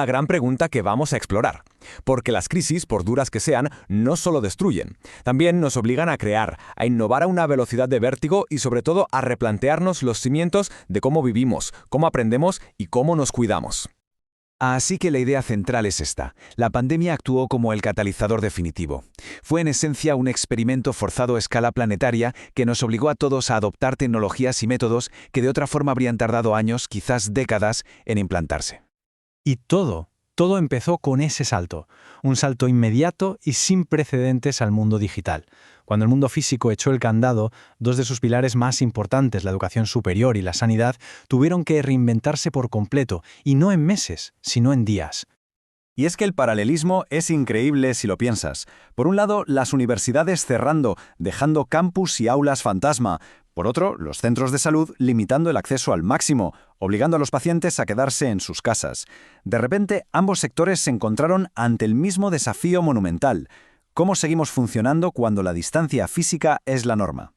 La gran pregunta que vamos a explorar. Porque las crisis, por duras que sean, no solo destruyen. También nos obligan a crear, a innovar a una velocidad de vértigo y sobre todo a replantearnos los cimientos de cómo vivimos, cómo aprendemos y cómo nos cuidamos. Así que la idea central es esta. La pandemia actuó como el catalizador definitivo. Fue en esencia un experimento forzado a escala planetaria que nos obligó a todos a adoptar tecnologías y métodos que de otra forma habrían tardado años, quizás décadas, en implantarse. Y todo empezó con ese salto. Un salto inmediato y sin precedentes al mundo digital. Cuando el mundo físico echó el candado, dos de sus pilares más importantes, la educación superior y la sanidad, tuvieron que reinventarse por completo, y no en meses, sino en días. Y es que el paralelismo es increíble si lo piensas. Por un lado, las universidades cerrando, dejando campus y aulas fantasma. Por otro, los centros de salud limitando el acceso al máximo, obligando a los pacientes a quedarse en sus casas. De repente, ambos sectores se encontraron ante el mismo desafío monumental. ¿Cómo seguimos funcionando cuando la distancia física es la norma?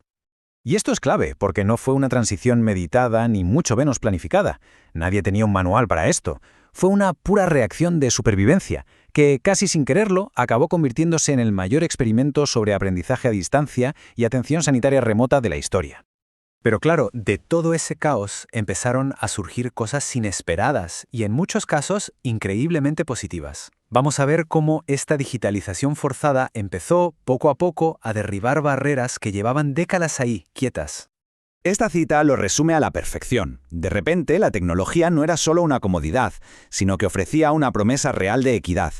Y esto es clave, porque no fue una transición meditada ni mucho menos planificada. Nadie tenía un manual para esto. Fue una pura reacción de supervivencia, que casi sin quererlo acabó convirtiéndose en el mayor experimento sobre aprendizaje a distancia y atención sanitaria remota de la historia. Pero claro, de todo ese caos empezaron a surgir cosas inesperadas y en muchos casos increíblemente positivas. Vamos a ver cómo esta digitalización forzada empezó poco a poco a derribar barreras que llevaban décadas ahí, quietas. Esta cita lo resume a la perfección. De repente, la tecnología no era solo una comodidad, sino que ofrecía una promesa real de equidad.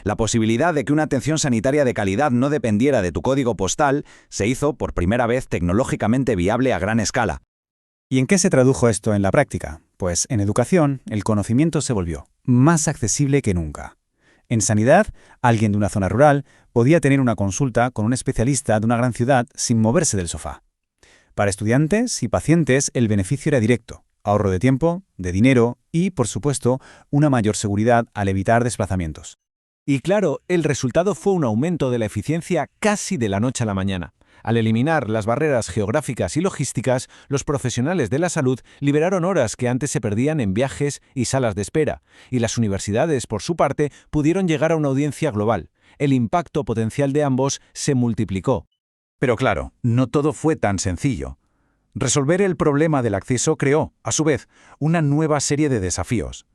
La posibilidad de que una atención sanitaria de calidad no dependiera de tu código postal se hizo por primera vez tecnológicamente viable a gran escala. ¿Y en qué se tradujo esto en la práctica? Pues en educación, el conocimiento se volvió más accesible que nunca. En sanidad, alguien de una zona rural podía tener una consulta con un especialista de una gran ciudad sin moverse del sofá. Para estudiantes y pacientes, el beneficio era directo: ahorro de tiempo, de dinero y, por supuesto, una mayor seguridad al evitar desplazamientos. Y claro, el resultado fue un aumento de la eficiencia casi de la noche a la mañana. Al eliminar las barreras geográficas y logísticas, los profesionales de la salud liberaron horas que antes se perdían en viajes y salas de espera, y las universidades, por su parte, pudieron llegar a una audiencia global. El impacto potencial de ambos se multiplicó. Pero claro, no todo fue tan sencillo. Resolver el problema del acceso creó, a su vez, una nueva serie de desafíos.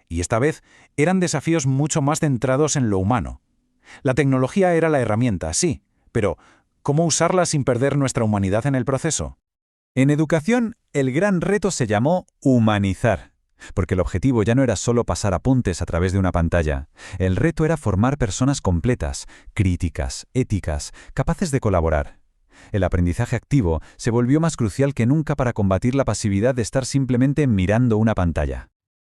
Y esta vez eran desafíos mucho más centrados en lo humano. La tecnología era la herramienta, sí, pero ¿cómo usarla sin perder nuestra humanidad en el proceso? En educación, el gran reto se llamó humanizar, porque el objetivo ya no era solo pasar apuntes a través de una pantalla. El reto era formar personas completas, críticas, éticas, capaces de colaborar. El aprendizaje activo se volvió más crucial que nunca para combatir la pasividad de estar simplemente mirando una pantalla.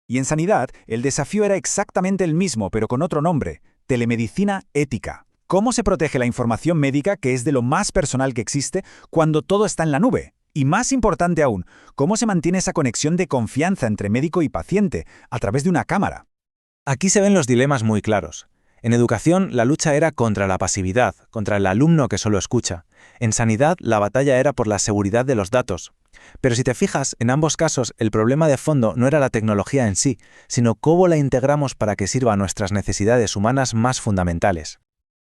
Y en sanidad, el desafío era exactamente el mismo, pero con otro nombre: telemedicina ética. ¿Cómo se protege la información médica, que es de lo más personal que existe, cuando todo está en la nube? Y más importante aún, ¿cómo se mantiene esa conexión de confianza entre médico y paciente a través de una cámara? Aquí se ven los dilemas muy claros. En educación, la lucha era contra la pasividad, contra el alumno que solo escucha. En sanidad, la batalla era por la seguridad de los datos. Pero si te fijas, en ambos casos, el problema de fondo no era la tecnología en sí, sino cómo la integramos para que sirva a nuestras necesidades humanas más fundamentales.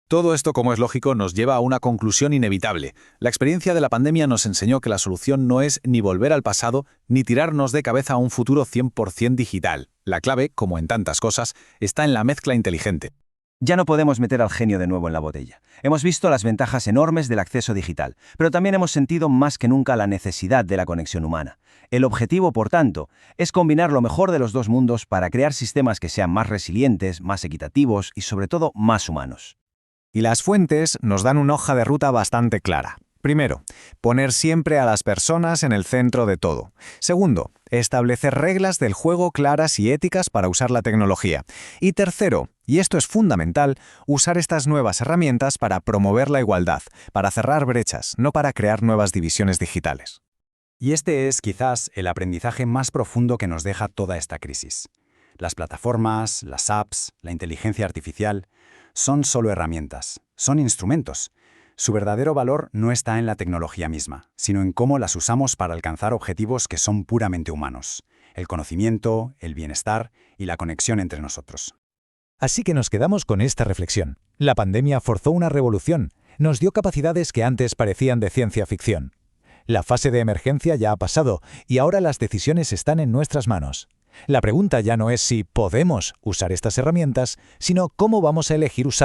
Todo esto, como es lógico, nos lleva a una conclusión inevitable. La experiencia de la pandemia nos enseñó que la solución no es ni volver al pasado, ni tirarnos de cabeza a un futuro 100% digital. La clave, como en tantas cosas, está en la mezcla inteligente. Ya no podemos meter al genio de nuevo en la botella. Hemos visto las ventajas enormes del acceso digital, pero también hemos sentido más que nunca la necesidad de la conexión humana. El objetivo, por tanto, es combinar lo mejor de los dos mundos para crear sistemas que sean más resilientes, más equitativos y, sobre todo, más humanos. Y las fuentes nos dan una hoja de ruta bastante clara. Primero, poner siempre a las personas en el centro de todo. Segundo, establecer reglas del juego claras y éticas para usar la tecnología. Y tercero, y esto es fundamental, usar estas nuevas herramientas para promover la igualdad, para cerrar brechas, no para crear nuevas divisiones digitales. Y este es quizás el aprendizaje más profundo que nos deja toda esta crisis. Las plataformas, las apps, la inteligencia artificial son solo herramientas, son instrumentos. Su verdadero valor no está en la tecnología misma, sino en cómo las usamos para alcanzar objetivos que son puramente humanos. el conocimiento, el bienestar y la conexión entre nosotros. Así que nos quedamos con esta reflexión. La pandemia forzó una revolución, nos dio capacidades que antes parecían de ciencia ficción. La fase de emergencia ya ha pasado y ahora las decisiones están en nuestras manos. La pregunta ya no es si podemos usar estas herramientas, sino cómo vamos a elegir usarlas.